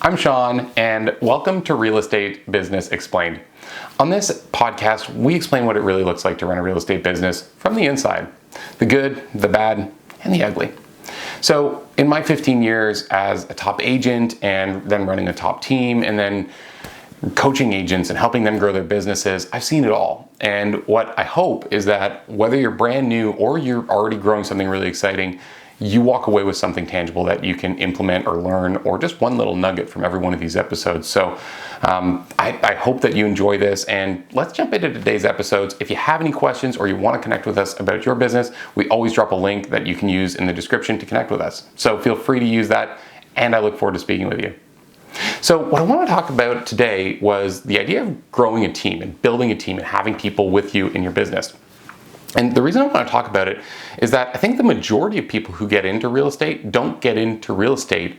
I'm Sean, and welcome to Real Estate Business Explained. On this podcast, we explain what it really looks like to run a real estate business from the inside, the good, the bad, and the ugly. So in my 15 years as a top agent and then running a top team and then coaching agents and helping them grow their businesses, I've seen it all. And what I hope is that whether you're brand new or you're already growing something really exciting, you walk away with something tangible that you can implement or learn, or just one little nugget from every one of these episodes. So I hope that you enjoy this, and let's jump into today's episodes. If you have any questions or you want to connect with us about your business, we always drop a link that you can use in the description to connect with us. So feel free to use that, and I look forward to speaking with you. So what I want to talk about today was the idea of growing a team and building a team and having people with you in your business. And the reason I want to talk about it is that I think the majority of people who get into real estate don't get into real estate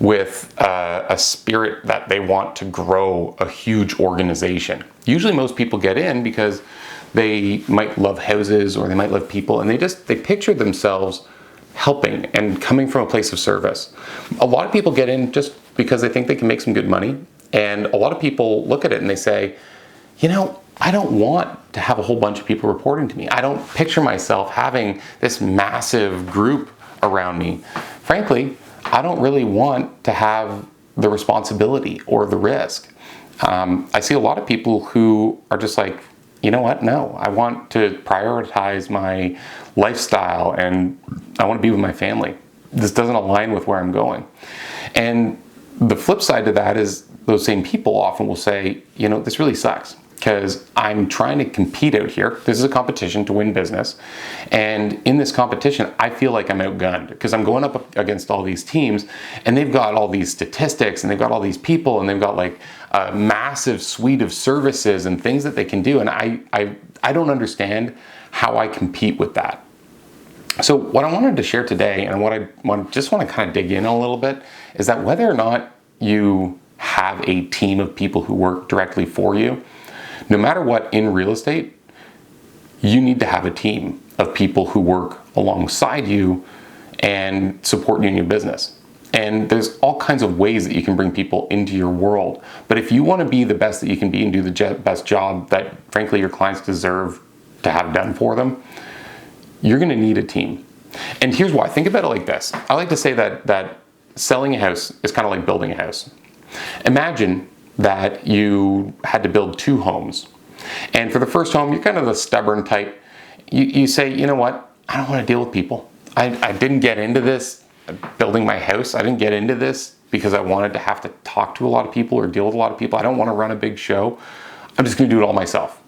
with a spirit that they want to grow a huge organization. Usually most people get in because they might love houses or they might love people, and they picture themselves helping and coming from a place of service. A lot of people get in just because they think they can make some good money, and a lot of people look at it and they say, you know, I don't want to have a whole bunch of people reporting to me. I don't picture myself having this massive group around me. Frankly, I don't really want to have the responsibility or the risk. I see a lot of people who are just like, you know what? No, I want to prioritize my lifestyle and I want to be with my family. This doesn't align with where I'm going. And the flip side to that is those same people often will say, you know, this really sucks, because I'm trying to compete out here. This is a competition to win business. And in this competition, I feel like I'm outgunned because I'm going up against all these teams and they've got all these statistics and they've got all these people and they've got like a massive suite of services and things that they can do. And I don't understand how I compete with that. So what I wanted to share today, and what I just want to kind of dig in a little bit, is that whether or not you have a team of people who work directly for you, no matter what in real estate, you need to have a team of people who work alongside you and support you in your business. And there's all kinds of ways that you can bring people into your world. But if you want to be the best that you can be and do the best job that, frankly, your clients deserve to have done for them, you're going to need a team. And here's why. Think about it like this. I like to say that selling a house is kind of like building a house. Imagine that you had to build 2 homes. And for the first home, you're kind of the stubborn type. You say, you know what? I don't want to deal with people. I didn't get into this building my house. I didn't get into this because I wanted to have to talk to a lot of people or deal with a lot of people. I don't want to run a big show. I'm just going to do it all myself.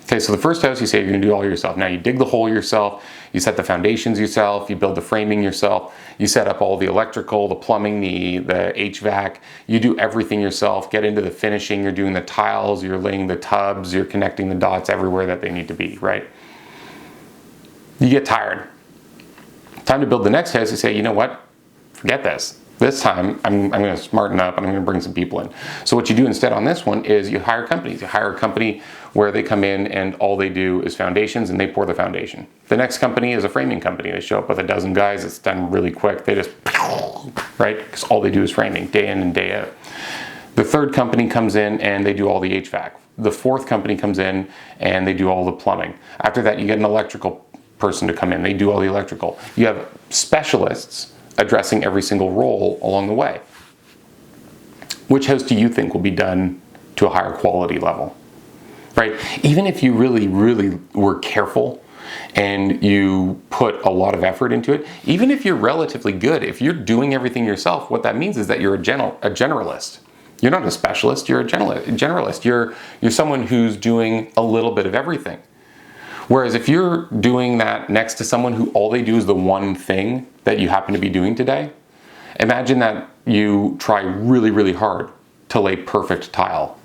Okay, so the first house, you say you're going to do it all yourself. Now you dig the hole yourself, you set the foundations yourself, you build the framing yourself, you set up all the electrical, the plumbing, the HVAC, you do everything yourself, get into the finishing, you're doing the tiles, you're laying the tubs, you're connecting the dots everywhere that they need to be, right? You get tired. Time to build the next house, you say, you know what, forget this. This time, I'm going to smarten up and I'm going to bring some people in. So what you do instead on this one is you hire companies. You hire a company where they come in and all they do is foundations and they pour the foundation. The next company is a framing company. They show up with a dozen guys. It's done really quick. They just, right? Because all they do is framing day in and day out. The third company comes in and they do all the HVAC. The fourth company comes in and they do all the plumbing. After that, you get an electrical person to come in. They do all the electrical. You have specialists addressing every single role along the way. Which house do you think will be done to a higher quality level? Right? Even if you really, really were careful and you put a lot of effort into it, even if you're relatively good, if you're doing everything yourself, what that means is that you're a generalist. You're not a specialist, you're a generalist. You're someone who's doing a little bit of everything. Whereas if you're doing that next to someone who all they do is the one thing that you happen to be doing today, imagine that you try really, really hard to lay perfect tile.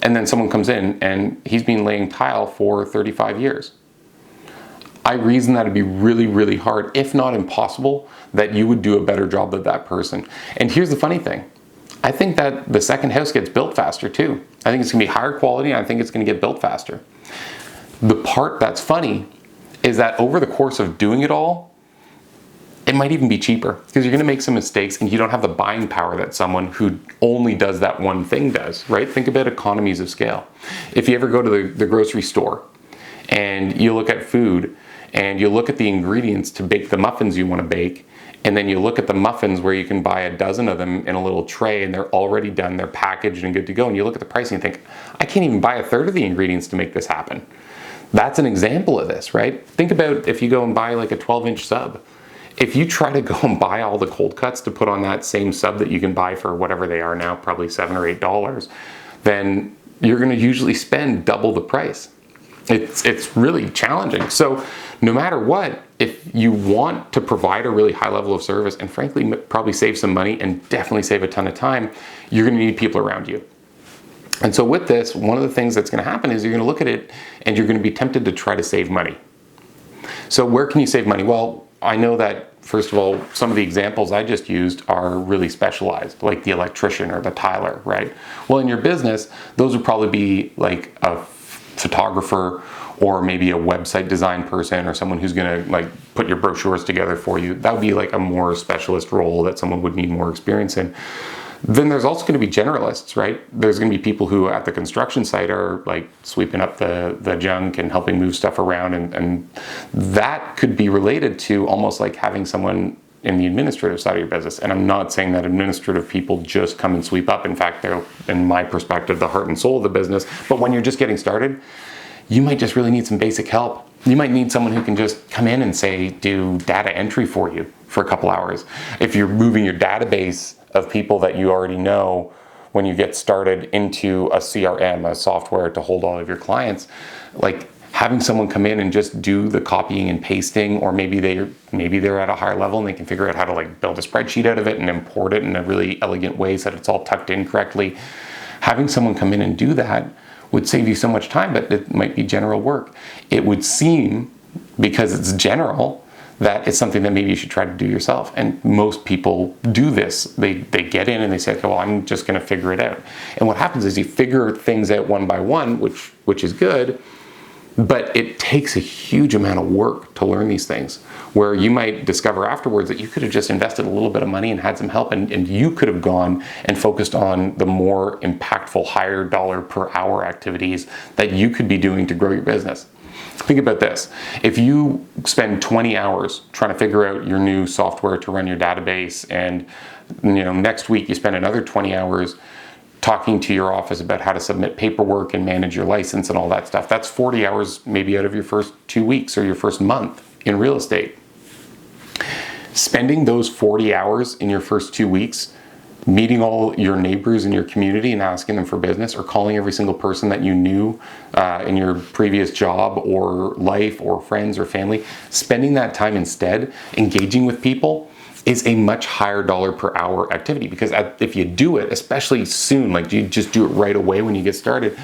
And then someone comes in and he's been laying tile for 35 years. I reason that it'd be really, really hard, if not impossible, that you would do a better job than that person. And here's the funny thing. I think that the second house gets built faster too. I think it's gonna be higher quality and I think it's gonna get built faster. The part that's funny is that over the course of doing it all, It might even be cheaper because you're going to make some mistakes and you don't have the buying power that someone who only does that one thing does, right? Think about economies of scale. If you ever go to the grocery store and you look at food and you look at the ingredients to bake the muffins you want to bake, and then you look at the muffins where you can buy a dozen of them in a little tray and they're already done, they're packaged and good to go, and you look at the price and you think, I can't even buy a third of the ingredients to make this happen. That's an example of this, right? Think about if you go and buy like a 12-inch sub. If you try to go and buy all the cold cuts to put on that same sub that you can buy for whatever they are now, probably $7 or $8, then you're going to usually spend double the price. It's really challenging. So no matter what, if you want to provide a really high level of service and frankly probably save some money and definitely save a ton of time, you're going to need people around you. And so with this, one of the things that's going to happen is you're going to look at it and you're going to be tempted to try to save money. So where can you save money? Well, I know that, first of all, some of the examples I just used are really specialized, like the electrician or the tiler, right? Well, in your business, those would probably be like a photographer or maybe a website design person or someone who's going to like put your brochures together for you. That would be like a more specialist role that someone would need more experience in. Then there's also going to be generalists, right? There's going to be people who at the construction site are like sweeping up the junk and helping move stuff around, and that could be related to almost like having someone in the administrative side of your business. And I'm not saying that administrative people just come and sweep up. In fact, they're, in my perspective, the heart and soul of the business. But when you're just getting started, you might just really need some basic help. You might need someone who can just come in and say, do data entry for you for a couple hours. If you're moving your database of people that you already know when you get started into a CRM, a software to hold all of your clients, like having someone come in and just do the copying and pasting, or maybe they're at a higher level and they can figure out how to like build a spreadsheet out of it and import it in a really elegant way so that it's all tucked in correctly. Having someone come in and do that would save you so much time, but it might be general work. It would seem, because it's general, that it's something that maybe you should try to do yourself. And most people do this. They get in and they say, okay, well, I'm just gonna figure it out. And what happens is you figure things out one by one, which is good, but it takes a huge amount of work to learn these things, where you might discover afterwards that you could have just invested a little bit of money and had some help, and you could have gone and focused on the more impactful, higher dollar per hour activities that you could be doing to grow your business. Think about this. If you spend 20 hours trying to figure out your new software to run your database, and next week you spend another 20 hours talking to your office about how to submit paperwork and manage your license and all that stuff, that's 40 hours maybe out of your first 2 weeks or your first month in real estate. Spending those 40 hours in your first 2 weeks meeting all your neighbors in your community and asking them for business, or calling every single person that you knew in your previous job or life or friends or family, spending that time instead engaging with people is a much higher dollar per hour activity. Because if you do it, especially soon, like you just do it right away when you get started,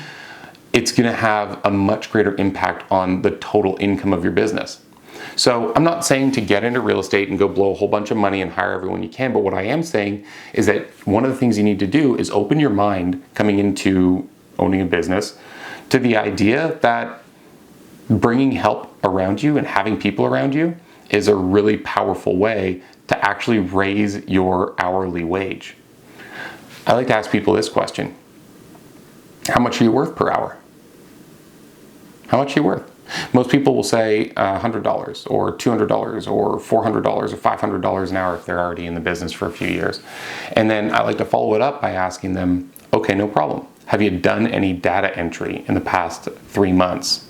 it's going to have a much greater impact on the total income of your business. So I'm not saying to get into real estate and go blow a whole bunch of money and hire everyone you can, but what I am saying is that one of the things you need to do is open your mind coming into owning a business to the idea that bringing help around you and having people around you is a really powerful way to actually raise your hourly wage. I like to ask people this question: how much are you worth per hour? How much are you worth? Most people will say $100 or $200 or $400 or $500 an hour if they're already in the business for a few years. And then I like to follow it up by asking them, okay, no problem. Have you done any data entry in the past 3 months?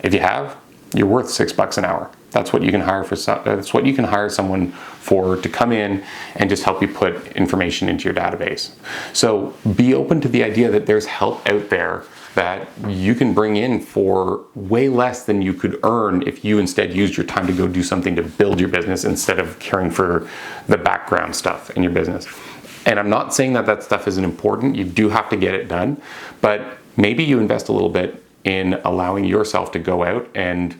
If you have, you're worth $6 an hour. That's what you can hire for. That's what you can hire someone for, to come in and just help you put information into your database. So be open to the idea that there's help out there that you can bring in for way less than you could earn if you instead used your time to go do something to build your business instead of caring for the background stuff in your business. And I'm not saying that that stuff isn't important. You do have to get it done, but maybe you invest a little bit in allowing yourself to go out and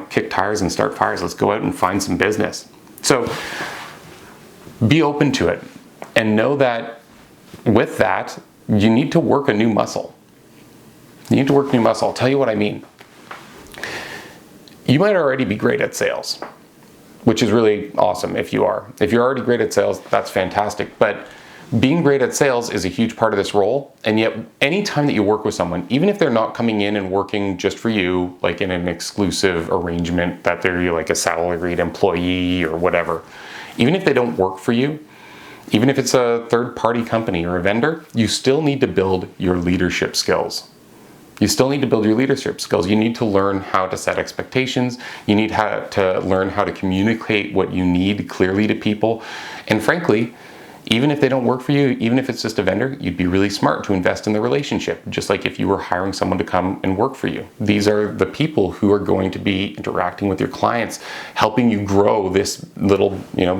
kick tires and start fires. Let's go out and find some business. So be open to it, and know that with that, you need to work a new muscle. You need to work a new muscle. I'll tell you what I mean. You might already be great at sales, which is really awesome if you are. If you're already great at sales, that's fantastic. But being great at sales is a huge part of this role. And yet, anytime that you work with someone, even if they're not coming in and working just for you, like in an exclusive arrangement that they're like a salaried employee or whatever, even if they don't work for you, even if it's a third-party company or a vendor, you still need to build your leadership skills. You still need to build your leadership skills. You need to learn how to set expectations. You need to learn how to communicate what you need clearly to people. And frankly, even if they don't work for you, even if it's just a vendor, you'd be really smart to invest in the relationship, just like if you were hiring someone to come and work for you. These are the people who are going to be interacting with your clients, helping you grow this little,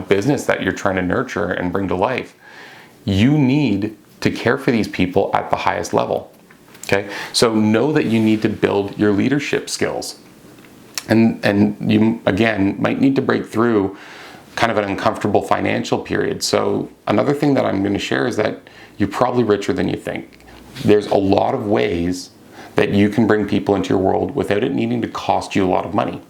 business that you're trying to nurture and bring to life. You need to care for these people at the highest level. Okay, so know that you need to build your leadership skills. And you, again, might need to break through kind of an uncomfortable financial period. So another thing that I'm going to share is that you're probably richer than you think. There's a lot of ways that you can bring people into your world without it needing to cost you a lot of money.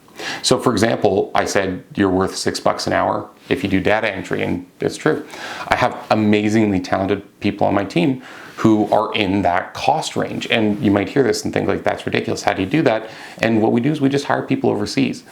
So for example, I said you're worth $6 an hour if you do data entry, and it's true. I have amazingly talented people on my team who are in that cost range. And you might hear this and think like, that's ridiculous. How do you do that? And what we do is we just hire people overseas.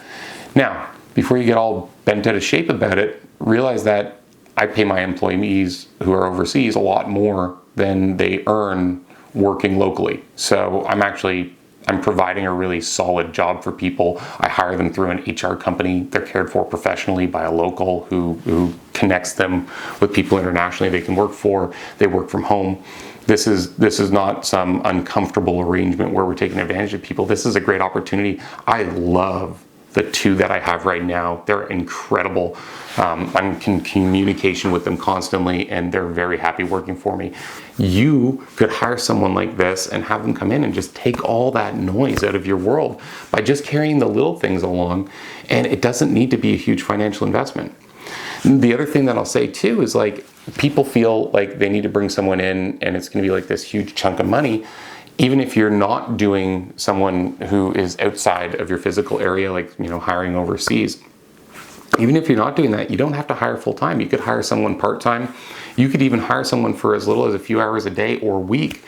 Now, before you get all bent out of shape about it, realize that I pay my employees who are overseas a lot more than they earn working locally. So I'm providing a really solid job for people. I hire them through an HR company. They're cared for professionally by a local who connects them with people internationally they can work for. They work from home. This is not some uncomfortable arrangement where we're taking advantage of people. This is a great opportunity. I love the two that I have right now. They're incredible. I'm in communication with them constantly, and they're very happy working for me. You could hire someone like this and have them come in and just take all that noise out of your world by just carrying the little things along, and it doesn't need to be a huge financial investment. The other thing that I'll say too is like, people feel like they need to bring someone in and it's gonna be like this huge chunk of money. Even if you're not doing someone who is outside of your physical area, like hiring overseas, even if you're not doing that, you don't have to hire full-time. You could hire someone part-time. You could even hire someone for as little as a few hours a day or a week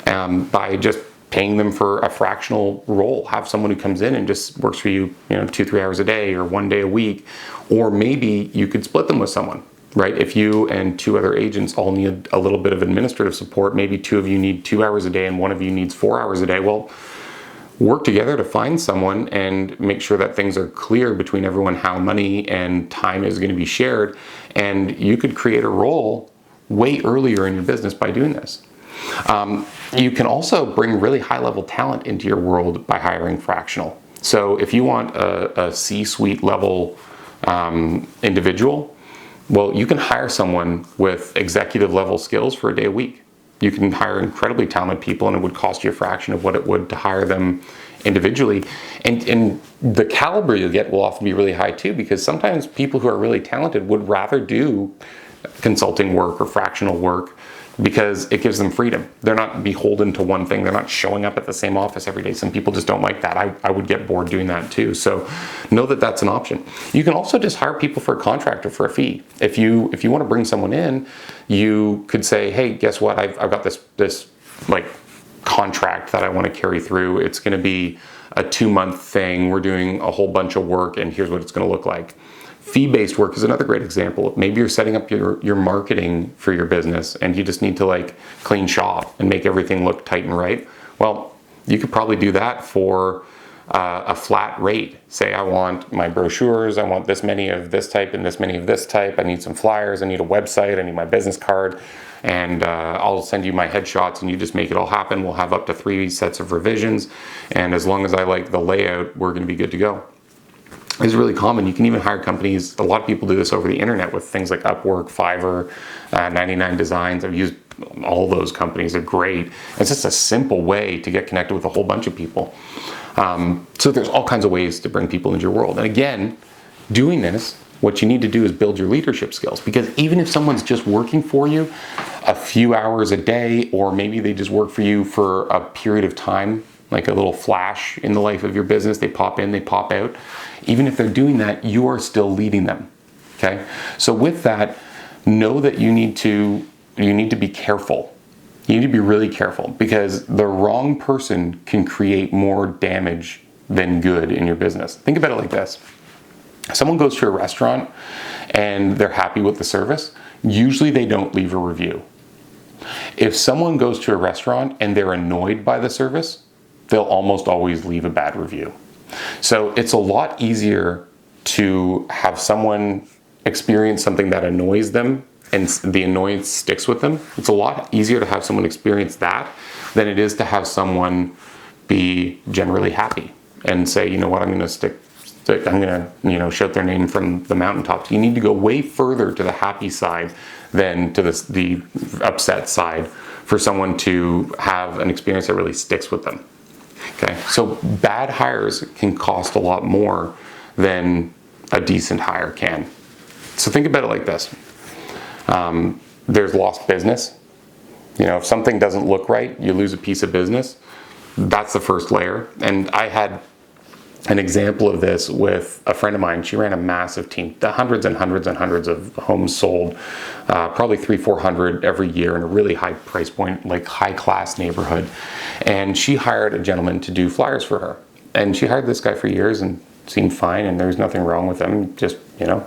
by just paying them for a fractional role. Have someone who comes in and just works for you, 2-3 hours a day or 1 day a week. Or maybe you could split them with someone. Right? If you and 2 other agents all need a little bit of administrative support, maybe 2 of you need 2 hours a day and 1 of you needs 4 hours a day. Well, work together to find someone and make sure that things are clear between everyone, how money and time is going to be shared. And you could create a role way earlier in your business by doing this. You can also bring really high-level talent into your world by hiring fractional. So if you want a C-suite level individual, well, you can hire someone with executive level skills for a day a week. You can hire incredibly talented people and it would cost you a fraction of what it would to hire them individually. And the caliber you get will often be really high too, because sometimes people who are really talented would rather do consulting work or fractional work because it gives them freedom. They're not beholden to one thing. They're not showing up at the same office every day. Some people just don't like that. I would get bored doing that too. So know that that's an option. You can also just hire people for a contract or for a fee. If you want to bring someone in, you could say, hey, guess what? I've got this like contract that I want to carry through. It's going to be a 2-month thing. We're doing a whole bunch of work and here's what it's going to look like. Fee-based work is another great example. Maybe you're setting up your marketing for your business and you just need to like clean shop and make everything look tight and right. Well, you could probably do that for a flat rate. Say I want my brochures, I want this many of this type and this many of this type. I need some flyers, I need a website, I need my business card, and I'll send you my headshots and you just make it all happen. We'll have up to 3 sets of revisions, and as long as I like the layout, we're gonna be good to go. Is really common. You can even hire companies. A lot of people do this over the internet with things like Upwork, Fiverr, 99 Designs. I've used all those companies. They're great. It's just a simple way to get connected with a whole bunch of people. So there's all kinds of ways to bring people into your world. And again, doing this, what you need to do is build your leadership skills, because even if someone's just working for you a few hours a day, or maybe they just work for you for a period of time, like a little flash in the life of your business. They pop in, they pop out. Even if they're doing that, you are still leading them, okay? So with that, know that you need to be careful. You need to be really careful, because the wrong person can create more damage than good in your business. Think about it like this. Someone goes to a restaurant and they're happy with the service. Usually they don't leave a review. If someone goes to a restaurant and they're annoyed by the service, they'll almost always leave a bad review. So it's a lot easier to have someone experience something that annoys them and the annoyance sticks with them. It's a lot easier to have someone experience that than it is to have someone be generally happy and say, you know what, I'm going to shout their name from the mountaintops. You need to go way further to the happy side than to the upset side for someone to have an experience that really sticks with them. Okay, so bad hires can cost a lot more than a decent hire can. So think about it like this. There's lost business. If something doesn't look right, you lose a piece of business. That's the first layer. And I had an example of this with a friend of mine. She ran a massive team, hundreds and hundreds and hundreds of homes sold, probably 300-400 every year in a really high price point, like high class neighborhood. And she hired a gentleman to do flyers for her. And she hired this guy for years and seemed fine, and there was nothing wrong with him, just,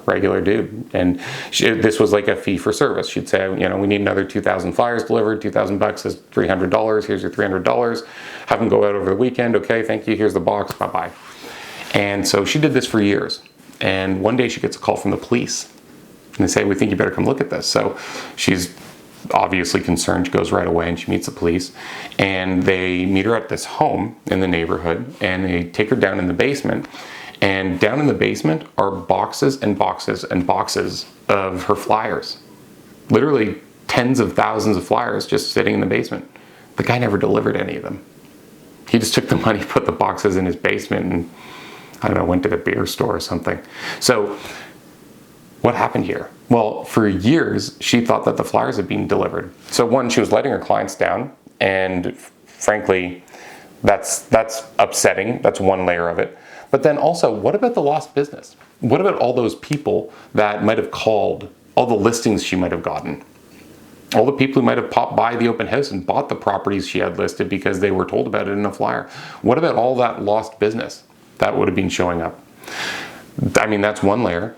regular dude. And this was like a fee for service. She'd say, we need another 2,000 flyers delivered, $2,000 is $300, here's your $300. Have them go out over the weekend, okay, thank you, here's the box, bye-bye. And so she did this for years. And one day she gets a call from the police. And they say, we think you better come look at this. So she's obviously concerned. She goes right away and she meets the police. And they meet her at this home in the neighborhood. And they take her down in the basement. And down in the basement are boxes and boxes and boxes of her flyers. Literally tens of thousands of flyers just sitting in the basement. The guy never delivered any of them. He just took the money, put the boxes in his basement, and went to the beer store or something. So what happened here? Well, for years, she thought that the flyers had been delivered. So one, she was letting her clients down, and frankly, that's upsetting. That's one layer of it. But then also, what about the lost business? What about all those people that might have called, all the listings she might have gotten? All the people who might have popped by the open house and bought the properties she had listed because they were told about it in a flyer. What about all that lost business that would have been showing up? That's one layer.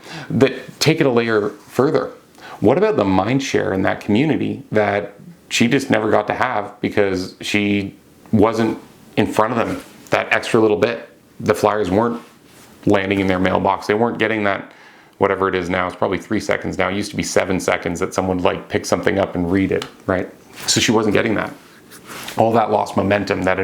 Take it a layer further. What about the mind share in that community that she just never got to have because she wasn't in front of them that extra little bit? The flyers weren't landing in their mailbox. They weren't getting that, whatever it is now. It's probably 3 seconds now. It used to be 7 seconds that someone would pick something up and read it, right? So she wasn't getting that. All that lost momentum, that